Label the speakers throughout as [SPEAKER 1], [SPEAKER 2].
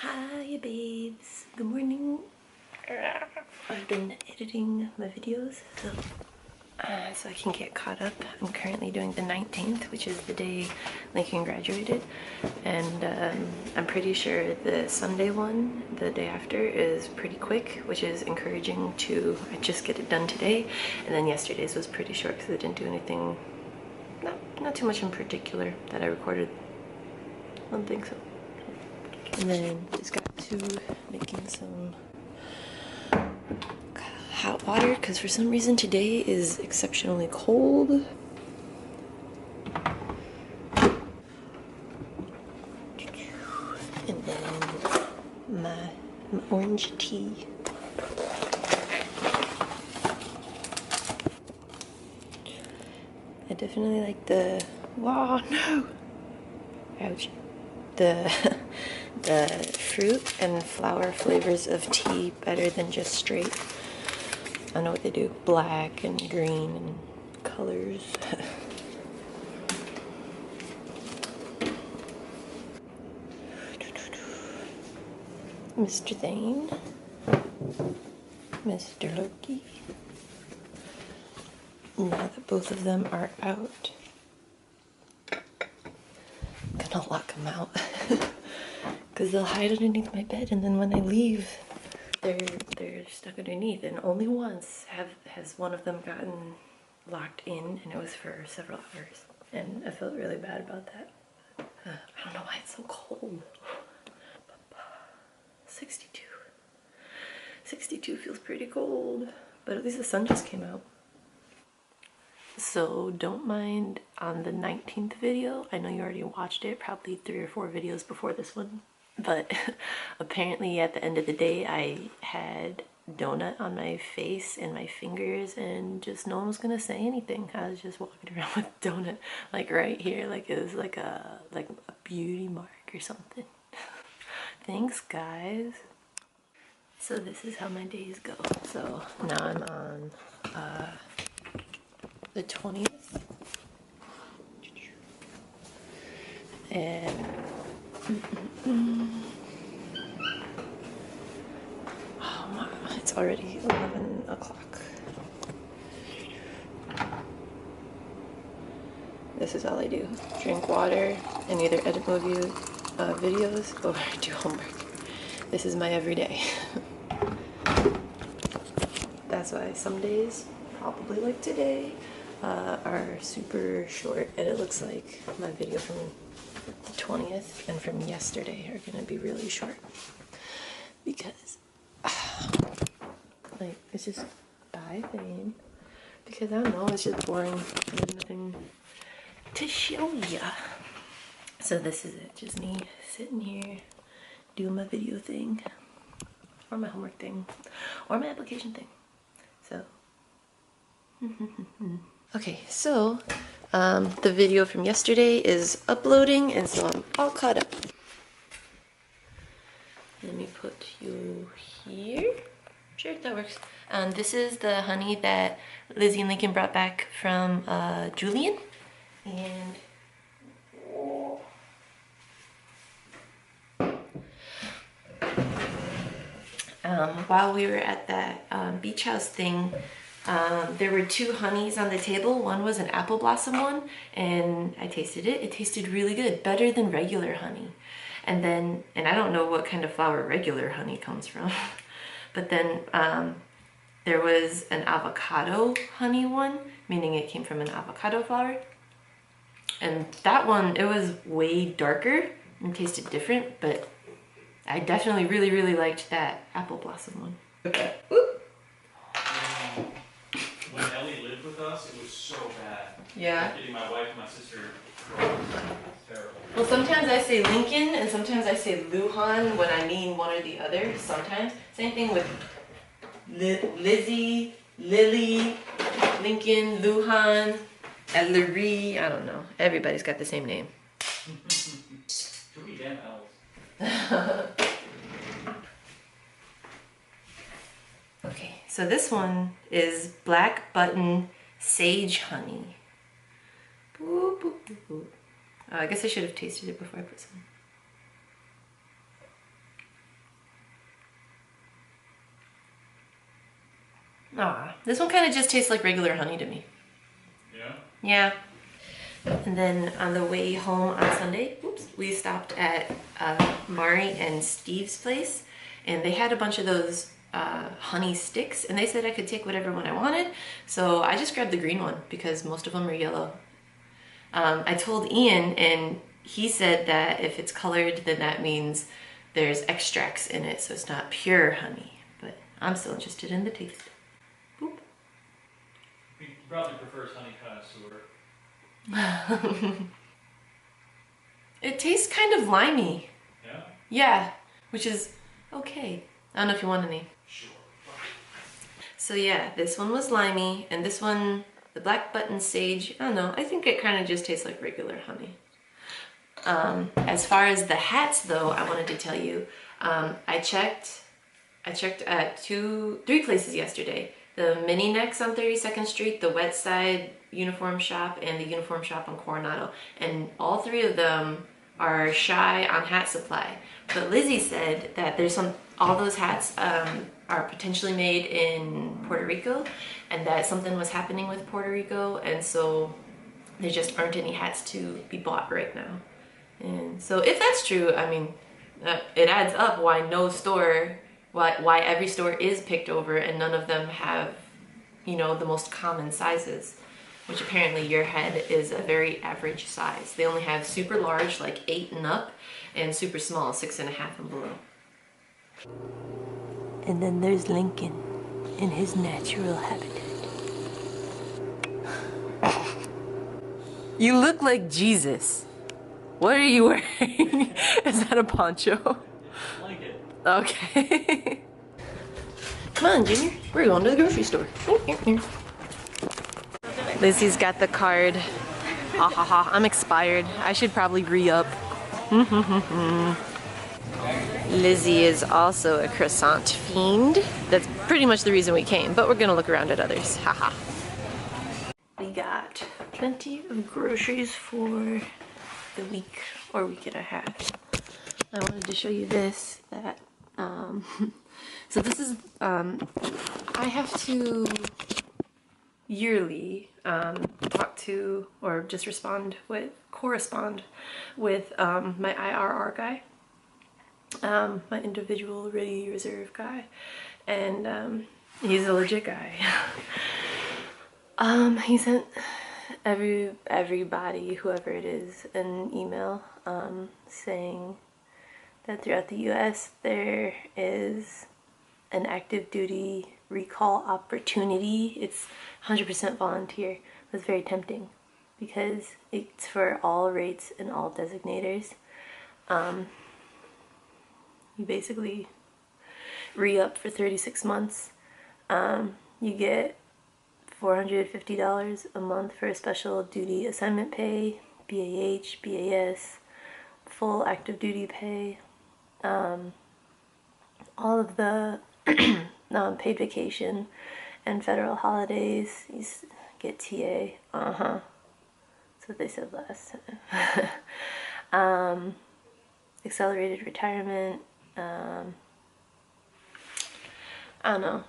[SPEAKER 1] Hi babes, good morning. I've been editing my videos so I can get caught up. I'm currently doing the 19th, which is the day Lincoln graduated, and I'm pretty sure the Sunday one, the day after, is pretty quick, which is encouraging to just get it done today. And then yesterday's was pretty short because I didn't do anything, not too much in particular that I recorded. I don't think so. And then just got to making some hot water because for some reason today is exceptionally cold. And then my orange tea. I definitely like the, wow, no, ouch, the the fruit and flower flavors of tea better than just straight. I know what they do, black and green and colors. Mr. Thane, Mr. Loki. Now that both of them are out, I'm gonna lock them out because they'll hide underneath my bed, and then when I leave, they're stuck underneath. And only once has one of them gotten locked in, and it was for several hours, and I felt really bad about that. I don't know why it's so cold. 62. 62 feels pretty cold, but at least the sun just came out. So don't mind on the 19th video. I know you already watched it, probably 3 or 4 videos before this one. But apparently at the end of the day, I had donut on my face and my fingers, and just no one was gonna say anything. I was just walking around with donut like right here, like it was like a beauty mark or something. Thanks guys. So this is how my days go. So now I'm on the 20th. And oh my, it's already 11 o'clock. This is all I do. Drink water and either edit videos or do homework. This is my everyday. That's why some days, probably like today, are super short, and it looks like my video from the 20th and from yesterday are gonna be really short because like it's just bye thing, because I don't know, it's just boring. There's nothing to show ya. So this is it, just me sitting here doing my video thing or my homework thing or my application thing. So okay, so the video from yesterday is uploading, and so I'm all caught up. Let me put you here. Sure, that works. This is the honey that Lizzie and Lincoln brought back from Julian. And while we were at that beach house thing, there were 2 honeys on the table. One was an apple blossom one, and I tasted it. It tasted really good, better than regular honey. And then, and I don't know what kind of flower regular honey comes from, but then there was an avocado honey one, meaning it came from an avocado flower. And that one, it was way darker and tasted different, but I definitely really liked that apple blossom one. Okay.
[SPEAKER 2] When Ellie lived with us, it was so bad.
[SPEAKER 1] Yeah.
[SPEAKER 2] Getting my wife and my sister was terrible.
[SPEAKER 1] Well, sometimes I say Lincoln and sometimes I say Luhan when I mean one or the other. Sometimes. Same thing with Lizzie, Lily, Lincoln, Luhan, Ellery. I don't know. Everybody's got the same name.
[SPEAKER 2] Too many damn L's.
[SPEAKER 1] Okay, so this one is Black Button Sage Honey. Boop, boop, boop, boop. I guess I should have tasted it before I put some. Ah, this one kind of just tastes like regular honey to me.
[SPEAKER 2] Yeah?
[SPEAKER 1] Yeah. And then on the way home on Sunday, we stopped at Mari and Steve's place, and they had a bunch of those honey sticks, and they said I could take whatever one I wanted, so I just grabbed the green one because most of them are yellow. I told Ian, and he said that if it's colored, then that means there's extracts in it, so it's not pure honey, but I'm still interested in the taste. Boop.
[SPEAKER 2] He probably prefers honey connoisseur.
[SPEAKER 1] It tastes kind of limey.
[SPEAKER 2] Yeah?
[SPEAKER 1] Yeah, which is okay. I don't know if you want any.
[SPEAKER 2] Sure.
[SPEAKER 1] So yeah, this one was limey, and this one, the black button sage, I don't know, I think it kind of just tastes like regular honey. As far as the hats though, I wanted to tell you, I checked at 3 places yesterday. The Mini Necks on 32nd Street, the Wet Side Uniform Shop, and the Uniform Shop on Coronado. And all 3 of them are shy on hat supply. But Lizzie said that all those hats are potentially made in Puerto Rico, and that something was happening with Puerto Rico, and so there just aren't any hats to be bought right now. And so if that's true, I mean, it adds up why every store is picked over and none of them have, you know, the most common sizes, which apparently your head is a very average size. They only have super large, like 8 and up, and super small, 6.5 and below. And then there's Lincoln in his natural habitat. You look like Jesus. What are you wearing? Is that a poncho?
[SPEAKER 2] Like it.
[SPEAKER 1] Okay. Come on, Junior. We're going to the grocery store. Lizzie's got the card. Ha ha ha. I'm expired. I should probably re-up. Lizzie is also a croissant fiend. That's pretty much the reason we came, but we're going to look around at others. Haha. We got plenty of groceries for the week or week and a half. I wanted to show you this, so this is, I have to yearly talk to or just correspond with my IRR guy, my individual ready reserve guy, and he's a legit guy. He sent everybody, whoever it is, an email saying that throughout the US there is an active duty recall opportunity. It's 100% volunteer. That's very tempting because it's for all rates and all designators. You basically re-up for 36 months. You get $450 a month for special duty assignment pay, BAH, BAS, full active duty pay, all of the paid vacation and federal holidays. You get TA. That's what they said last time. Accelerated retirement. I don't know.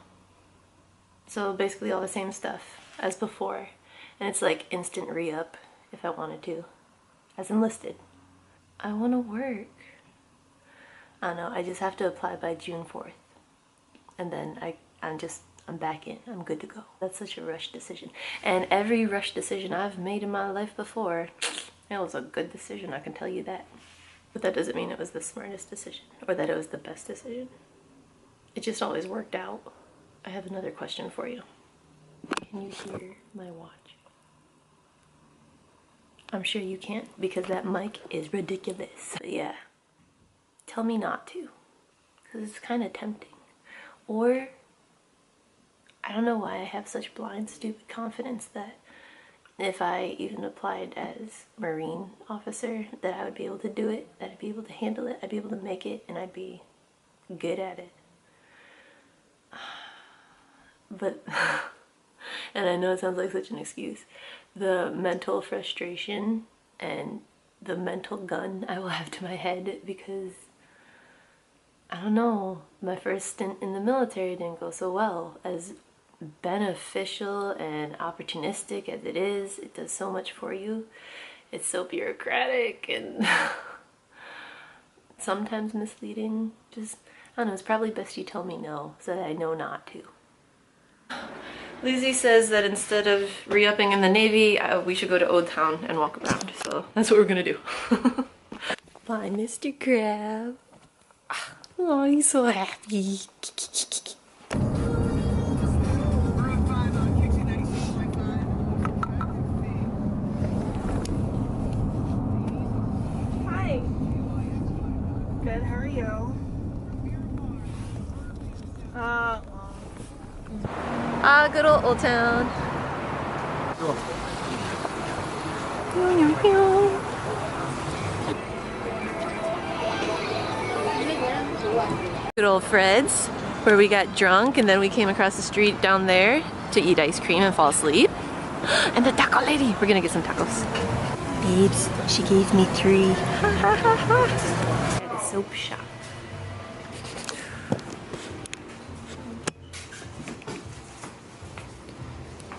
[SPEAKER 1] So basically all the same stuff as before. And it's like instant re-up if I wanted to, as enlisted. I want to work. I don't know, I just have to apply by June 4th. And then I'm back in. I'm good to go. That's such a rush decision. And every rush decision I've made in my life before, it was a good decision, I can tell you that. But that doesn't mean it was the smartest decision or that it was the best decision. It just always worked out. I have another question for you. Can you hear my watch? I'm sure you can't because that mic is ridiculous. But yeah, tell me not to, because it's kind of tempting. Or, I don't know why I have such blind, stupid confidence that if I even applied as Marine officer, that I would be able to do it, that I'd be able to handle it, I'd be able to make it, and I'd be good at it. But, and I know it sounds like such an excuse, the mental frustration and the mental gun I will have to my head because, I don't know, my first stint in the military didn't go so well, as beneficial and opportunistic as it is, it does so much for you. It's so bureaucratic and sometimes misleading. Just, I don't know, it's probably best you tell me no so that I know not to. Lizzie says that instead of re-upping in the Navy, we should go to Old Town and walk around. So that's what we're gonna do. Bye, Mr. Crab. Oh, he's so happy. Hi. Good, how are you? Good old Town. Good old Fred's, where we got drunk and then we came across the street down there to eat ice cream and fall asleep. And the taco lady, we're gonna get some tacos. Babes, she gave me 3. At a soap shop.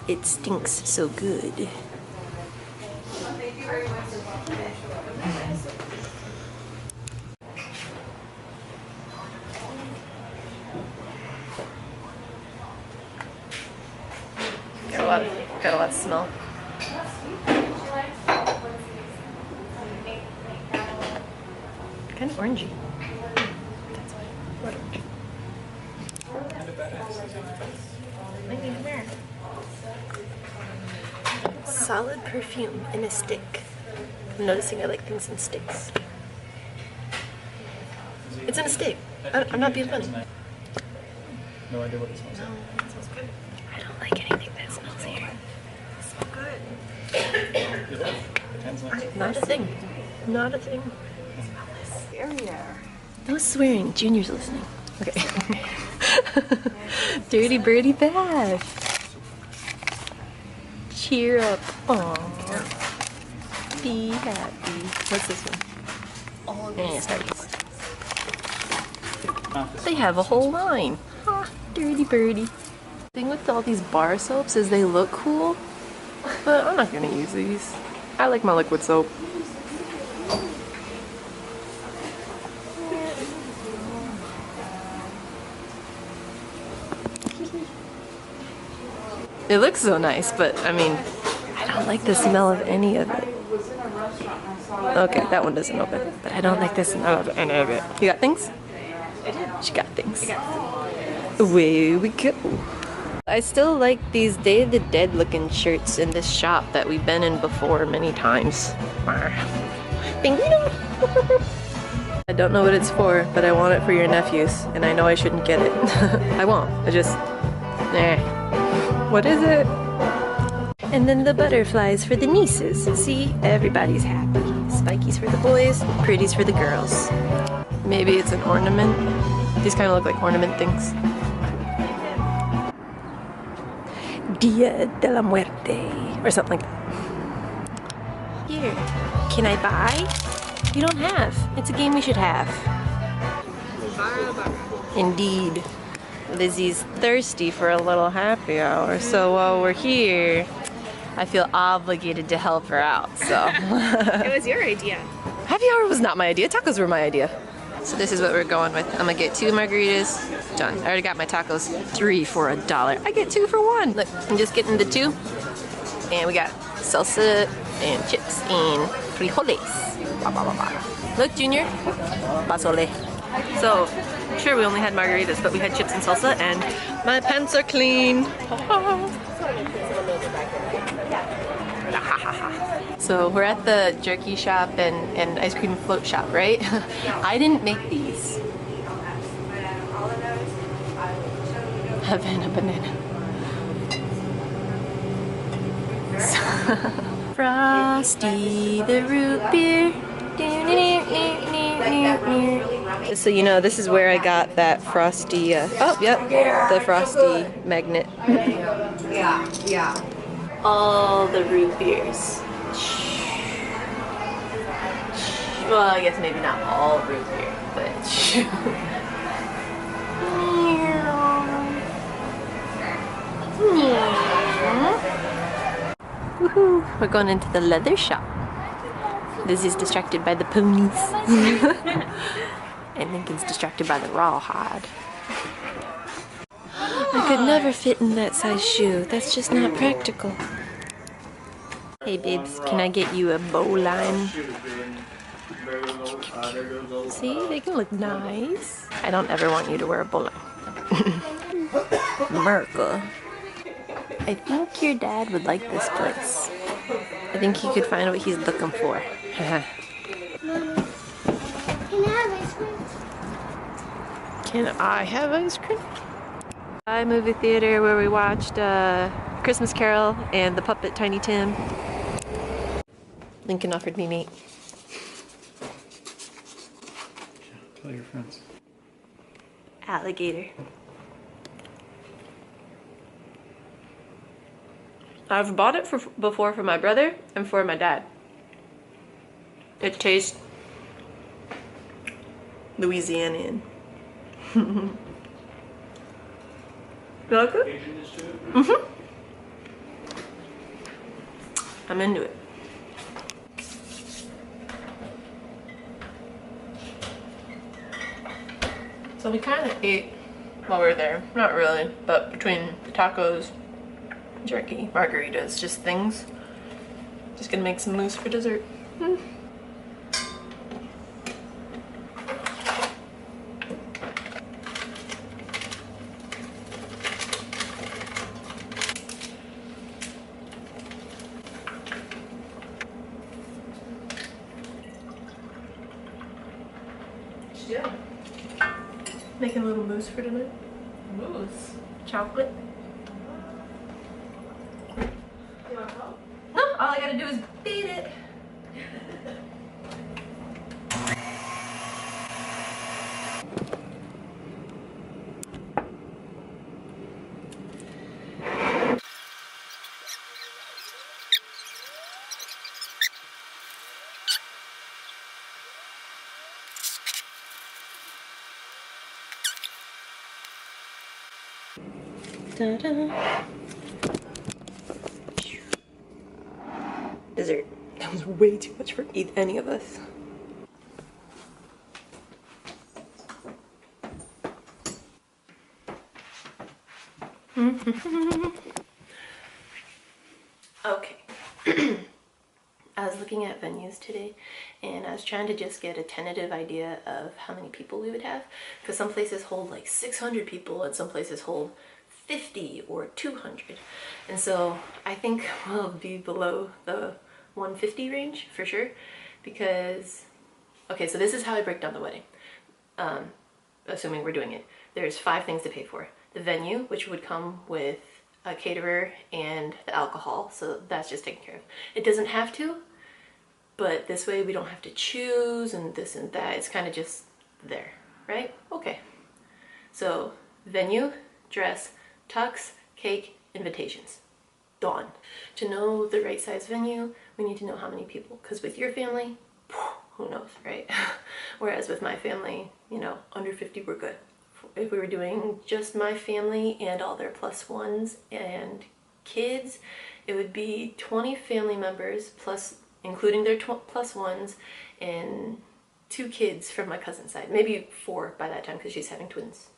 [SPEAKER 1] It stinks so good. Thank you very much. Got a lot of smell. Kind of orangey. That's why. What orange? Solid perfume in a stick. I'm noticing I like things in sticks. It's in a stick. I'm not being funny.
[SPEAKER 3] No idea what it smells like.
[SPEAKER 1] No, it smells good. I don't like anything that smells here. It smells good. Not a thing. Not a thing. Smell this. Barrier. No swearing. Junior's listening. Okay. Dirty Birdie Bath. Cheer up. Aww. Be happy. What's this one? All these Starbucks. They have a whole line. Ah, Dirty Birdie. The thing with all these bar soaps is they look cool, but I'm not gonna use these. I like my liquid soap. It looks so nice, but I mean, I don't like the smell of any of it. Okay, that one doesn't open, but I don't like the smell of any of it. You got things?
[SPEAKER 4] I did.
[SPEAKER 1] She got things.
[SPEAKER 4] I got
[SPEAKER 1] Away we go. I still like these Day of the Dead looking shirts in this shop that we've been in before many times. Bing. I don't know what it's for, but I want it for your nephews, and I know I shouldn't get it. I won't. I just... What is it? And then the butterflies for the nieces. See? Everybody's happy. Spikies for the boys, pretties for the girls. Maybe it's an ornament. These kind of look like ornament things. Dia de la Muerte. Or something like that. Here. Can I buy? You don't have. It's a game we should have. Indeed. Lizzie's thirsty for a little happy hour, so while we're here, I feel obligated to help her out, so.
[SPEAKER 4] It was your idea.
[SPEAKER 1] Happy hour was not my idea, tacos were my idea. So this is what we're going with. I'm gonna get 2 margaritas, done. I already got my tacos, 3 for $1. I get 2 for 1. Look, I'm just getting the 2. And we got salsa and chips and frijoles. Bah, bah, bah, bah. Look, Junior, pozole. So, sure, we only had margaritas, but we had chips and salsa, and my pants are clean. So we're at the jerky shop and ice cream float shop, right? I didn't make these. Havana banana. Frosty the root beer. Just so you know, this is where I got that Frosty, the Frosty magnet.
[SPEAKER 4] Yeah.
[SPEAKER 1] All the root beers. Well, I guess maybe not all root beer, but Woohoo! We're going into the leather shop. Lizzie's distracted by the ponies. And Lincoln's distracted by the rawhide. I could never fit in that size shoe. That's just not practical. Hey babes, can I get you a bowline? See, they can look nice. I don't ever want you to wear a bowline. America. I think your dad would like this place. I think he could find what he's looking for. Can I have ice cream? Hi, movie theater where we watched Christmas Carol and the puppet Tiny Tim. Lincoln offered me meat.
[SPEAKER 3] Tell your friends.
[SPEAKER 1] Alligator. I've bought it before for my brother and for my dad. It tastes Louisianian. You like it? Mm-hmm. I'm into it. So we kind of ate while we were there. Not really, but between the tacos, jerky, margaritas, just things. Just gonna make some mousse for dessert. Yeah. Making a little mousse for dinner. Mousse? Chocolate. You want some? No, all I gotta do is beat it. Ta-da. Dessert. That was way too much for any of us. Okay. I was looking at venues today and I was trying to just get a tentative idea of how many people we would have, because some places hold like 600 people and some places hold 50 or 200, and so I think we'll be below the 150 range for sure, because okay, so this is how I break down the wedding, assuming we're doing it. There's 5 things to pay for: the venue, which would come with a caterer and the alcohol, so that's just taken care of. It doesn't have to, but this way we don't have to choose and this and that. It's kind of just there, right? Okay, so venue, dress, tux, cake, invitations. Done. To know the right size venue, we need to know how many people, because with your family, who knows, right? Whereas with my family, you know, under 50 we're good. If we were doing just my family and all their plus ones and kids, it would be 20 family members plus, including their plus ones, and 2 kids from my cousin's side. Maybe 4 by that time because she's having twins.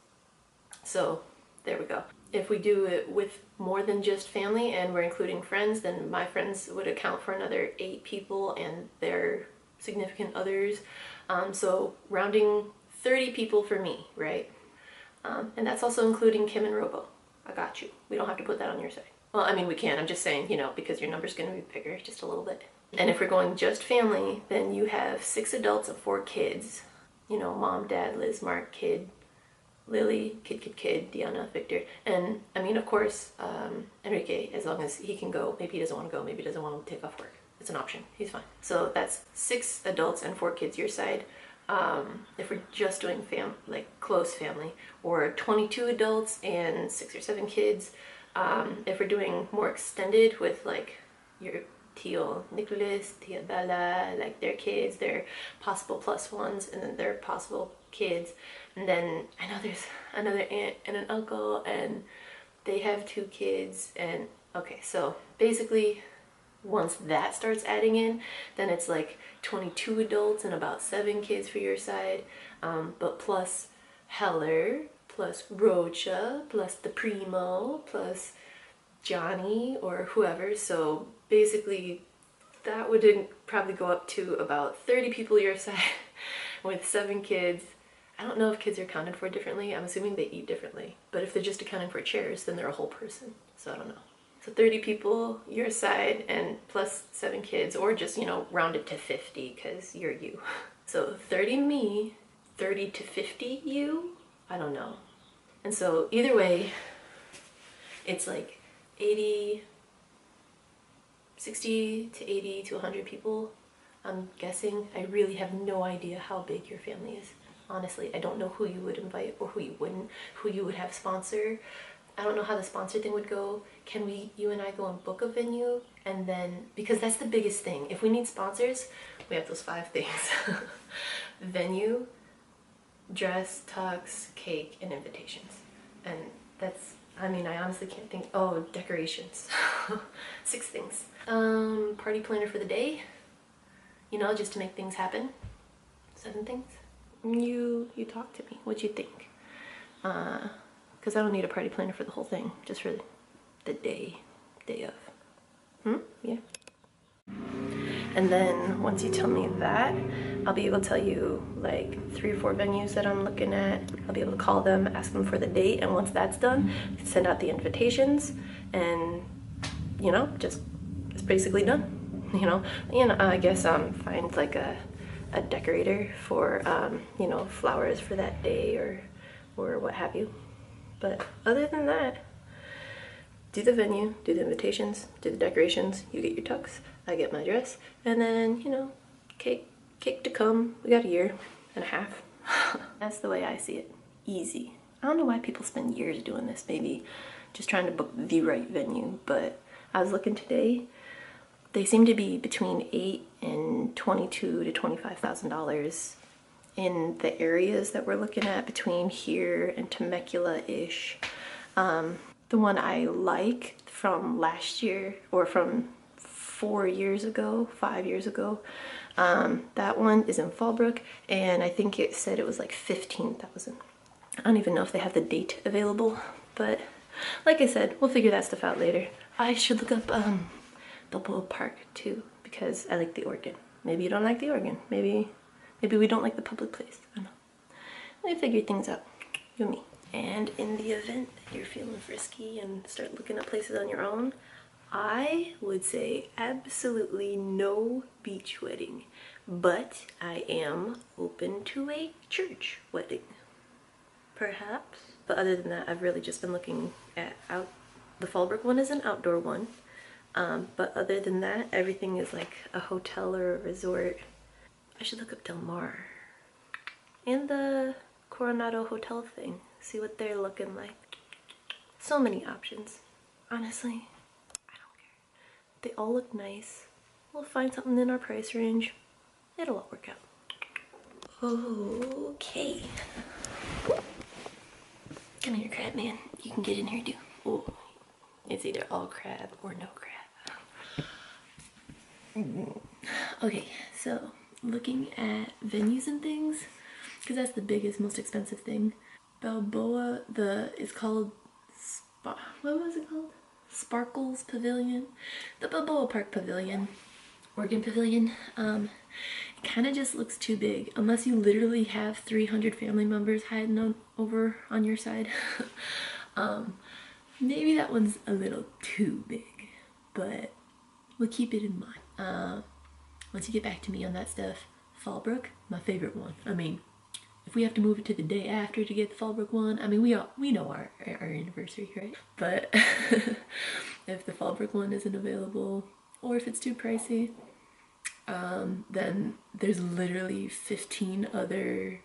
[SPEAKER 1] So there we go. If we do it with more than just family and we're including friends, then my friends would account for another 8 people and their significant others. So rounding 30 people for me, right? And that's also including Kim and Robo. I got you. We don't have to put that on your side. Well, I mean, we can. I'm just saying, you know, because your number's going to be bigger just a little bit. And if we're going just family, then you have 6 adults and 4 kids. You know, mom, dad, Liz, Mark, kid, Lily, kid, Deanna, Victor, and I mean, of course, Enrique, as long as he can go. Maybe he doesn't want to go, maybe he doesn't want to take off work. It's an option, he's fine. So that's 6 adults and 4 kids your side. If we're just doing like close family, or 22 adults and 6 or 7 kids. If we're doing more extended with like your Tio Nicholas, Tia Bella, like their kids, their possible plus ones, and then their possible kids. And then I know there's another aunt and an uncle and they have 2 kids, and okay, so basically Once that starts adding in, then it's like 22 adults and about 7 kids for your side, but plus Heller, plus Rocha, plus the Primo, plus Johnny or whoever. So basically that would probably go up to about 30 people your side with 7 kids. I don't know if kids are accounted for differently. I'm assuming they eat differently. But if they're just accounting for chairs, then they're a whole person. So I don't know. So 30 people your side and plus 7 kids, or just, you know, round it to 50 because you're you. So 30 me, 30 to 50 you, I don't know. And so either way, it's like 80, 60 to 80 to 100 people, I'm guessing. I really have no idea how big your family is. Honestly, I don't know who you would invite or who you wouldn't, who you would have sponsor. I don't know how the sponsor thing would go. Can you and I go and book a venue? And then, because that's the biggest thing. If we need sponsors, we have those 5 things. Venue, dress, tux, cake, and invitations. And that's, I mean, I honestly can't think, oh, decorations. 6 things. Party planner for the day, you know, just to make things happen. 7 things. You talk to me. What you think? Because I don't need a party planner for the whole thing, just for the day of. Yeah. And then once you tell me that, I'll be able to tell you like 3 or 4 venues that I'm looking at. I'll be able to call them, ask them for the date, and once that's done, send out the invitations, and you know, just it's basically done. You know, I guess find like a decorator for you know, flowers for that day or what have you. But other than that, do the venue, do the invitations, do the decorations, you get your tux, I get my dress, and then, you know, cake to come. We got 1.5 years. That's the way I see it. Easy. I don't know why people spend years doing this, maybe just trying to book the right venue, but I was looking today, they seem to be between $8,000 and $22,000 to $25,000 in the areas that we're looking at, between here and Temecula-ish. The one I like from last year, or from 4 years ago, 5 years ago, that one is in Fallbrook, and I think it said it was like 15,000. I don't even know if they have the date available, but like I said, we'll figure that stuff out later. I should look up Balboa Park too, because I like the organ. Maybe you don't like the organ. Maybe we don't like the public place. I don't know. We figure things out, you and me. And in the event that you're feeling frisky and start looking at places on your own, I would say absolutely no beach wedding, but I am open to a church wedding, perhaps. But other than that, I've really just been looking at the Fallbrook one is an outdoor one, but other than that, everything is like a hotel or a resort. I should look up Del Mar and the Coronado Hotel thing, see what they're looking like. So many options. Honestly, I don't care. They all look nice. We'll find something in our price range. It'll all work out. Okay. Come here, crab man. You can get in here too. Oh, it's either all crab or no crab. Okay, so looking at venues and things, because that's the biggest, most expensive thing. Balboa, it's called, what was it called? Sparkles Pavilion. The Balboa Park Pavilion, Organ Pavilion, kind of just looks too big, unless you literally have 300 family members hiding over on your side. Maybe that one's a little too big, but we'll keep it in mind. Once you get back to me on that stuff, Fallbrook, my favorite one. I mean, if we have to move it to the day after to get the Fallbrook one, I mean, we know our anniversary, right? But if the Fallbrook one isn't available, or if it's too pricey, then there's literally 15 other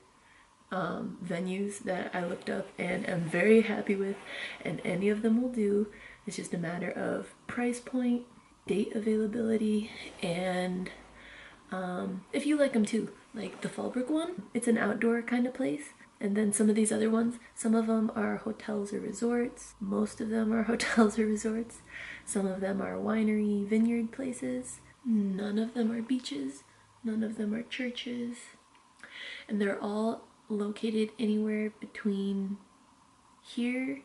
[SPEAKER 1] venues that I looked up and am very happy with, and any of them will do. It's just a matter of price point, date availability, and if you like them too. Like the Fallbrook one, it's an outdoor kind of place, And then some of these other ones, some of them are hotels or resorts. Most of them are hotels or resorts. Some of them are winery, vineyard places. None of them are beaches. None of them are churches. And they're all located anywhere between here,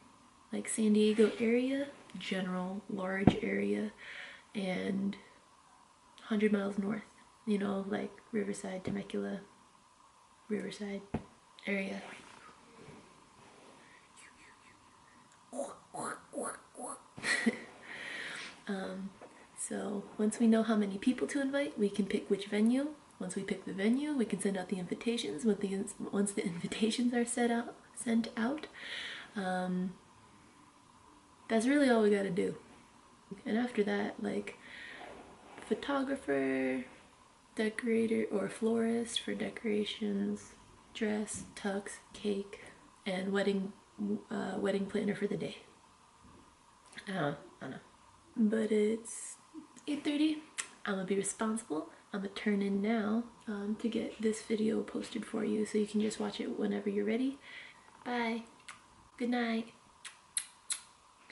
[SPEAKER 1] like San Diego area, general large area, and 100 miles north. You know, like Riverside, Temecula, Riverside area. So once we know how many people to invite, we can pick which venue. Once we pick the venue, we can send out the invitations. Once the invitations are sent out, that's really all we gotta do. And after that, like photographer, decorator, or florist for decorations, dress, tux, cake, and wedding planner for the day. I don't know. But it's 8:30. I'm gonna be responsible. I'm gonna turn in now to get this video posted for you so you can just watch it whenever you're ready. Bye. Good night.